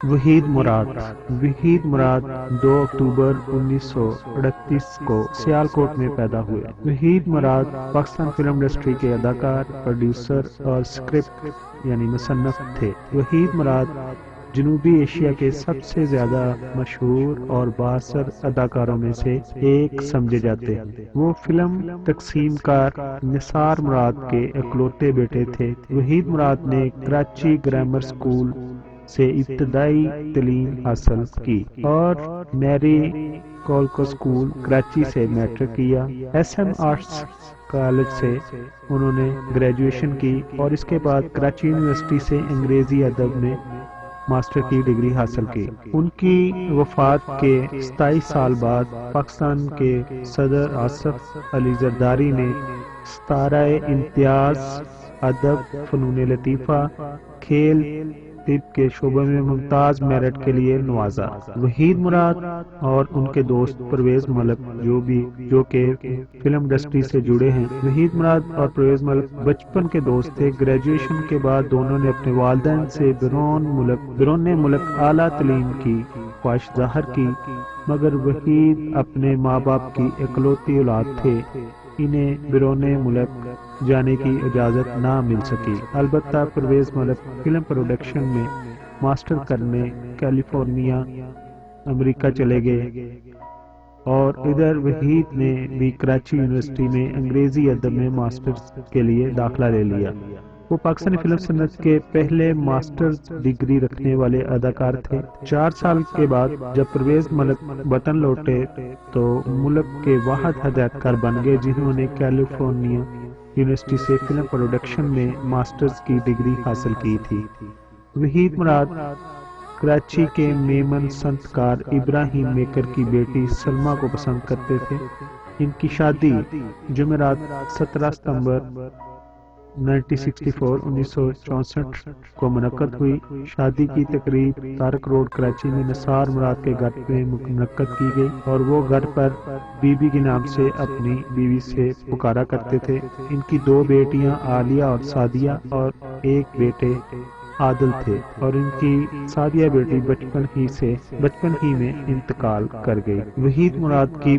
وحید مراد 2 اکتوبر 1938 کو سیالکوٹ میں پیدا ہوئے۔ وحید مراد پاکستان فلم انڈسٹری کے اداکار، پروڈیوسر اور اسکرپٹ یعنی مصنف تھے۔ وحید مراد جنوبی ایشیا کے سب سے زیادہ مشہور اور بااثر اداکاروں میں سے ایک سمجھے جاتے ہیں۔ وہ فلم تقسیم کار نثار مراد کے اکلوتے بیٹے تھے۔ وحید مراد نے کراچی گرامر اسکول سے ابتدائی تعلیم حاصل کی اور میری کولکو اسکول کراچی سے میٹرک کیا۔ ایس ایم آرٹس کالج سے انہوں نے گریجویشن کی اور اس کے بعد کراچی یونیورسٹی سے انگریزی ادب میں ماسٹر کی ڈگری حاصل کی۔ ان کی وفات کے 27 سال بعد پاکستان کے صدر آصف علی زرداری نے ستارہ امتیاز ادب، فنون لطیفہ، کھیل، طب کے شعبے میں ممتاز میرٹ کے لیے نوازا۔ وحید مراد اور ان کے دوست پرویز ملک جو کہ فلم انڈسٹری سے جڑے ہیں، وحید مراد اور پرویز ملک بچپن کے دوست تھے۔ گریجویشن کے بعد دونوں نے اپنے والدین سے بیرون ملک اعلیٰ تعلیم کی خواہش ظاہر کی، مگر وحید اپنے ماں باپ کی اکلوتی اولاد تھے، انہیں بیرون ملک جانے کی اجازت نہ مل سکی۔ البتہ پرویز ملک فلم پروڈکشن میں ماسٹر کرنے کیلیفورنیا، امریکہ چلے گئے اور ادھر وحید نے بھی کراچی یونیورسٹی میں انگریزی ادب میں ماسٹرز کے لیے داخلہ لے لیا۔ وہ پاکستانی فلم صنعت کے پہلے ماسٹرز ڈگری رکھنے والے اداکار تھے۔ 4 سال کے بعد جب پرویز ملک وطن لوٹے تو ملک کے واحد ہدایتکار بن گئے جنہوں نے کیلیفورنیا یونیورسٹی سے فلم پروڈکشن میں ماسٹرز کی ڈگری حاصل کی تھی۔ وحید مراد کراچی کے میمن صنعت کار ابراہیم میکر کی بیٹی سلمہ کو پسند کرتے تھے۔ ان کی شادی جمعرات 17 ستمبر 1964 کو منعقد ہوئی۔ شادی کی تقریب تارک روڈ کراچی میں نثار مراد کے گھر میں منعقد کی گئی اور وہ گھر پر بی بی کے نام سے اپنی بیوی سے پکارا کرتے تھے۔ ان کی 2 بیٹیاں عالیہ اور سعدیہ اور ایک بیٹے عادل تھے اور ان کی سعدیہ بیٹی بچپن ہی میں انتقال کر گئی۔ وحید مراد کی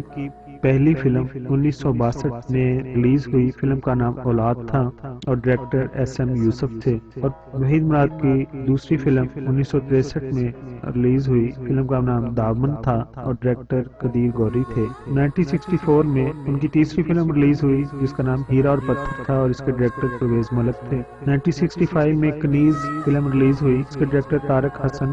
پہلی فلم 1962 میں ریلیز ہوئی فلم کا نام اولاد تھا اور ڈائریکٹر ایس ایم یوسف تھے، اور وحید مراد کی دوسری فلم 1963 میں ریلیز ہوئی فلم کا نام دامن تھا اور ڈائریکٹر قدیر گوری تھے۔ 1964 میں ان کی تیسری فلم ریلیز ہوئی جس کا نام ہیرا اور پتھر تھا اور اس کے ڈائریکٹر پرویز ملک تھے۔ 1965 میں کنیز فلم ریلیز ہوئی، اس کے ڈائریکٹر طارق حسن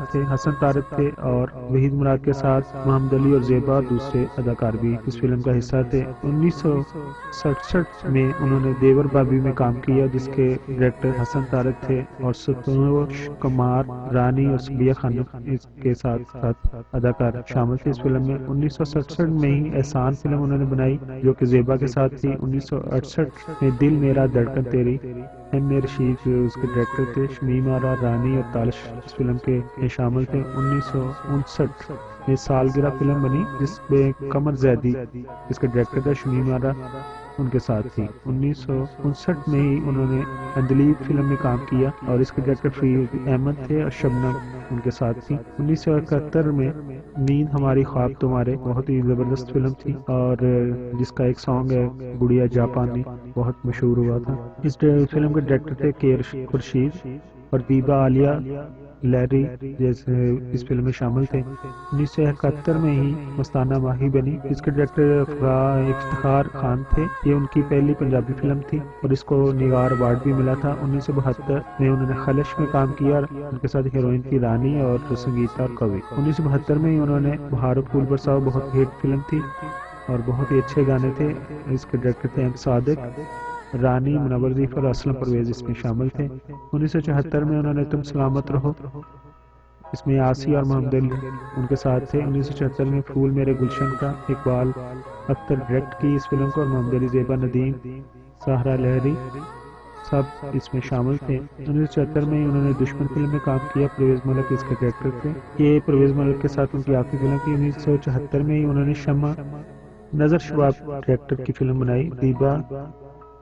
طارق تھے اور وحید مراد کے ساتھ محمد علی اور زیبا دوسرے اداکار بھی اس فلم کا حصہ تھے۔ 1967 میں انہوں نے دیور بابی میں کام کیا جس کے ڈائریکٹر حسن طارق تھے اور ستوش کمار، رانی اور سبیہ خانم اس کے ساتھ اداکار شامل تھے اس فلم میں۔ 1967 میں ہی احسان فلم انہوں نے بنائی جو کہ زیبا کے ساتھ تھی۔ 1968 میں دل میرا دھڑکن تیری، ایم اے رشید جو اس کے ڈائریکٹر تھے، شمیم آرا، رانی اور تالش اس فلم کے شامل تھے۔ 1959 میں سالگرہ فلم بنی جس میں قمر زیدی جس کے ڈائریکٹر تھا شمیم آرا ان کے ساتھ تھی۔ 1959 میں ہی انہوں نے اندلیب فلم میں کام کیا اور اس کے ڈائریکٹر فرید احمد تھے اور شبنم ان کے ساتھ تھی۔ 1971 میں نیند ہماری خواب تمہارے بہت ہی زبردست فلم تھی اور جس کا ایک سانگ ہے گڑیا جاپانی بہت مشہور ہوا تھا۔ اس فلم کے ڈائریکٹر تھے کے خورشید اور دیبا عالیہ لیری جیسے اس فلم میں شامل تھے۔ 1971 میں ہی مستانہ ماہی بنی جس کے ڈائریکٹر افتخار خان تھے، یہ ان کی پہلی پنجابی فلم تھی اور اس کو نیوار ایوارڈ بھی ملا تھا۔ 1972 میں انہوں نے خلش میں کام کیا، ان کے ساتھ ہیروئن تھی رانی اور سنگیتا اور کوی۔ 1972 میں ہی انہوں نے بہار و پھول برساؤ بہت ہٹ فلم تھی اور بہت ہی اچھے گانے تھے، اس کے ڈائریکٹر تھے ایم صادق، رانی، منور ظفر اور اسلم پرویز اس میں شامل تھے۔ 1974 میں انہوں نے تم سلامت رہو اس میں آسی اور محمد علی ان کے ساتھ تھے۔ 1974 میں پھول میرے گلشن کا اقبال اختر ڈائریکٹ کی اس فلم کو اور محمد علی، زیبا ندیم، سہرا لہری سب اس میں شامل تھے۔ 1974 میں انہوں نے دشمن فلم میں کام کیا، پرویز ملک اس کے ڈائریکٹر تھے، یہ پرویز ملک کے ساتھ ان کی آخری فلم تھی۔ 1974 میں ہی انہوں نے شمع نظر شباب ڈائریکٹر کی فلم بنائی۔ دیبا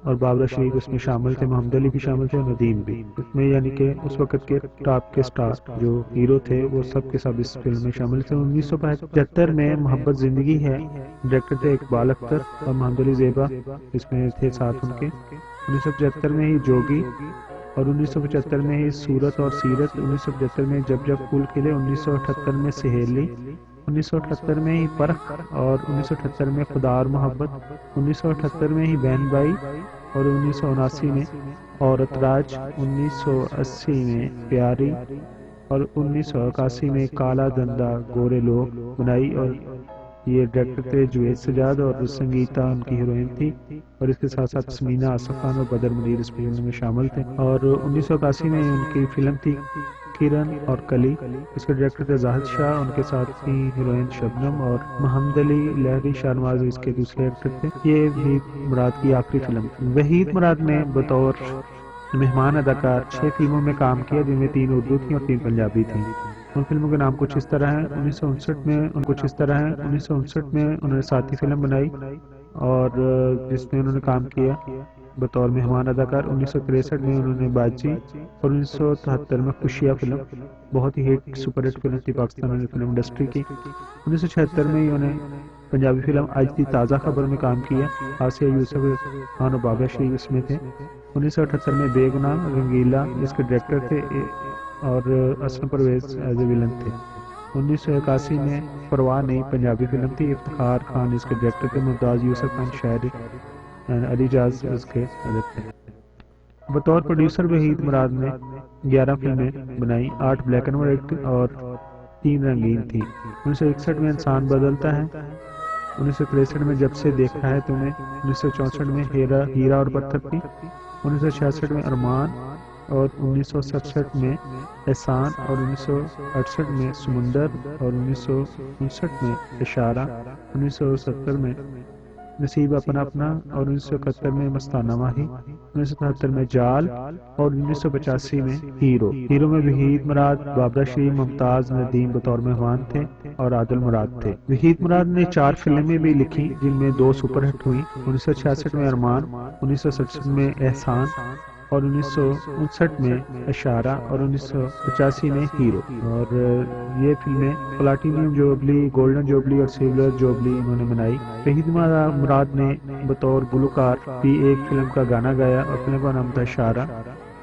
اور بابرہ شریف اس میں شامل تھے، محمد علی بھی شامل تھے اور ندیم بھی اس میں، یعنی کہ اس وقت کے ٹاپ کے سٹار جو ہیرو تھے وہ سب کے سب اس فلم میں شامل تھے۔ 1975 میں محبت زندگی ہے، ڈائریکٹر تھے اقبال اختر اور محمد علی زیبا اس میں تھے ساتھ ان کے۔ 1975 میں ہی جوگی، اور 1975 میں ہی صورت اور سیرت، 1975 میں جب جب پھول کھلے، 1978 میں سہیلی، 1978 میں ہی پرکھ، اور 1978 میں خدا اور محبت، 1978 میں ہی بہن بھائی، اور 1979 میں عورت راج، 1980 میں پیاری، اور 1981 میں کالا دندہ گورے لوگ بنائی، اور یہ ڈائریکٹر تھے جوید سجاد اور سنگیتا ان کی ہیروئن تھی، اور اس کے ساتھ ساتھ سمینا آصف خان اور بدر منیر اس فلم میں شامل تھے۔ اور 1981 میں ان کی فلم تھی کرن اور کلی، اس کے ڈائریکٹر تھے زاہد شاہ، ان کے ساتھ تھی ہیروئن شبنم، اور محمد علی لہری شاہنواز اس کے دوسرے ایکٹر تھے۔ یہ وحید مراد کی آخری فلم تھی۔ وحید مراد نے بطور مہمان اداکار 6 فلموں میں کام کیا، جن میں 3 اردو تھیں اور 3 پنجابی تھیں۔ ان فلموں کے نام کچھ اس طرح ہیں۔ 1959 میں انہوں نے ساتھی فلم بنائی اور جس میں انہوں نے کام کیا بطور مہمان اداکار۔ 1963 میں انہوں نے باجی، اور 1973 میں خوشیاں فلم، بہت ہی ہٹ سپر ہٹ فلم تھی پاکستان فلم انڈسٹری کی۔ 1976 میں انہوں نے پنجابی فلم آج دی تازہ خبر میں کام کیا، آسیہ یوسف خان اور بابرہ شریف اس میں تھے۔ 1978 میں بے گناہ رنگیلا جس کے ڈائریکٹر تھے اور اسلم پرویز ایز اے ولن تھے۔ 1981 میں پرواہ نہیں پنجابی فلم تھی، افتخار خان اس کے ڈائریکٹر تھے، ممتاز یوسف خان شاعری، علی جاز اس کے ادیب تھے۔ بطور پروڈیوسر وحید مراد نے 11 فلمیں بنائی، 8 بلیک اینڈ وائٹ اور 3 رنگین تھی۔ 1961 میں انسان بدلتا ہے، 1963 میں جب سے دیکھا ہے تمہیں، 1964 میں ہیرا اور پتھر تھی، 1966 میں ارمان، اور 1967 میں احسان، اور 1968 میں سمندر، اور 1959 میں اشارہ، 1970 میں نصیب اپنا اپنا، اور 1971 میں مستانہ ماہی، 1977 میں جال، اور 1985 میں ہیرو میں وحید مراد، بابرہ شریف، ممتاز، ندیم بطور مہمان تھے اور عادل مراد تھے۔ وحید مراد نے 4 فلمیں بھی لکھی جن میں 2 سپر ہٹ ہوئیں، 1966 میں ارمان، 1967 میں احسان، اور 1959 میں اشارہ، اور 1985 میں ہیرو۔ اور یہ فلمیں پلاٹینیم جوبلی، گولڈن جوبلی اور سلور جوبلی انہوں نے منائی۔ وحید مراد نے بطور گلوکار بھی ایک فلم کا گانا گایا اور فلم کا نام تھا اشارہ،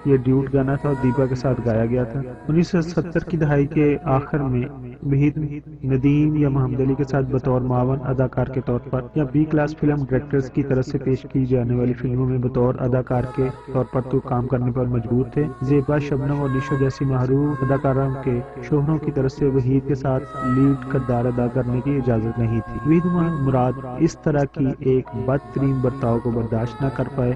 یہ ڈیوٹ گانا تھا اور دیپا کے ساتھ گایا گیا تھا۔ 1970 کی دہائی کے آخر میں وحید ندیم یا محمد علی کے ساتھ بطور معاون اداکار کے طور پر یا بی کلاس فلم ڈائریکٹرز کی طرف سے پیش کی جانے والی فلموں میں بطور اداکار کے طور پر تو کام کرنے پر مجبور تھے۔ زیبا، شبنم اور نشا جیسی معروف اداکاروں کے شوہروں کی طرف سے وحید کے ساتھ لیڈ کردار ادا کرنے کی اجازت نہیں تھی۔ وحید مراد اس طرح کی ایک بدترین برتاؤ کو برداشت نہ کر پائے،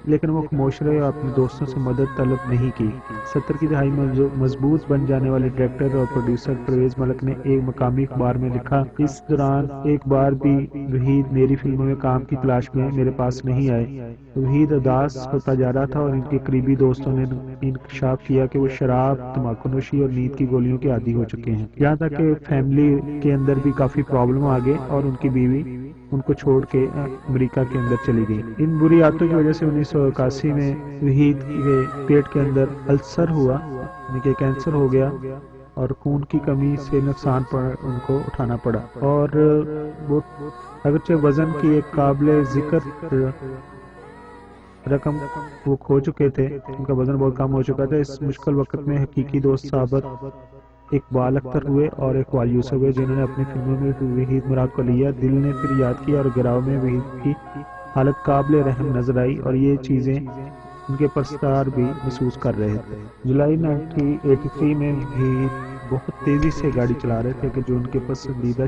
لیکن وہ خاموش رہے اور اپنے دوستوں سے مدد طلب نہیں کی۔ 70 کی دہائی میں مضبوط بن جانے والے ڈائریکٹر اور پروڈیوسر پرویز ملک نے ایک مقامی اخبار میں لکھا، اس دوران ایک بار بھی وحید میری فلموں میں کام کی تلاش میں میرے پاس نہیں آئے۔ وحید اداس ہوتا جا رہا تھا اور ان کے قریبی دوستوں نے انکشاف کیا کہ وہ شراب، تمباکو نوشی اور نیند کی گولیوں کے عادی ہو چکے ہیں، یہاں تک کہ فیملی کے اندر بھی کافی پرابلم آ گئے اور ان کی بیوی ان کو چھوڑ کے امریکہ کے اندر چلی گئی۔ ان بری عادتوں کی وجہ سے 1981 میں وحید کے پیٹ کے اندر السر ہوا، یعنی کہ کینسر ہو گیا، اور خون کی کمی سے نقصان پر ان کو اٹھانا پڑا، اور وہ اگرچہ وزن کی ایک قابل ذکر رقم وہ کھو چکے تھے، ان کا وزن بہت کم ہو چکا تھا۔ اس مشکل وقت میں حقیقی دوست ثابت اقبال اختر ہوئے اور اقبال یوسف ہوئے، جنہوں نے اپنی فلموں میں وحید مراد کو لیا۔ دل نے پھر یاد کیا اور گراؤ میں وحید کی حالت قابل رحم نظر آئی اور یہ چیزیں ان کے پرستار بھی محسوس کر رہے تھے۔ جولائی 1983 میں وحید بہت تیزی سے گاڑی چلا رہے تھے کہ جو ان کے پسندیدہ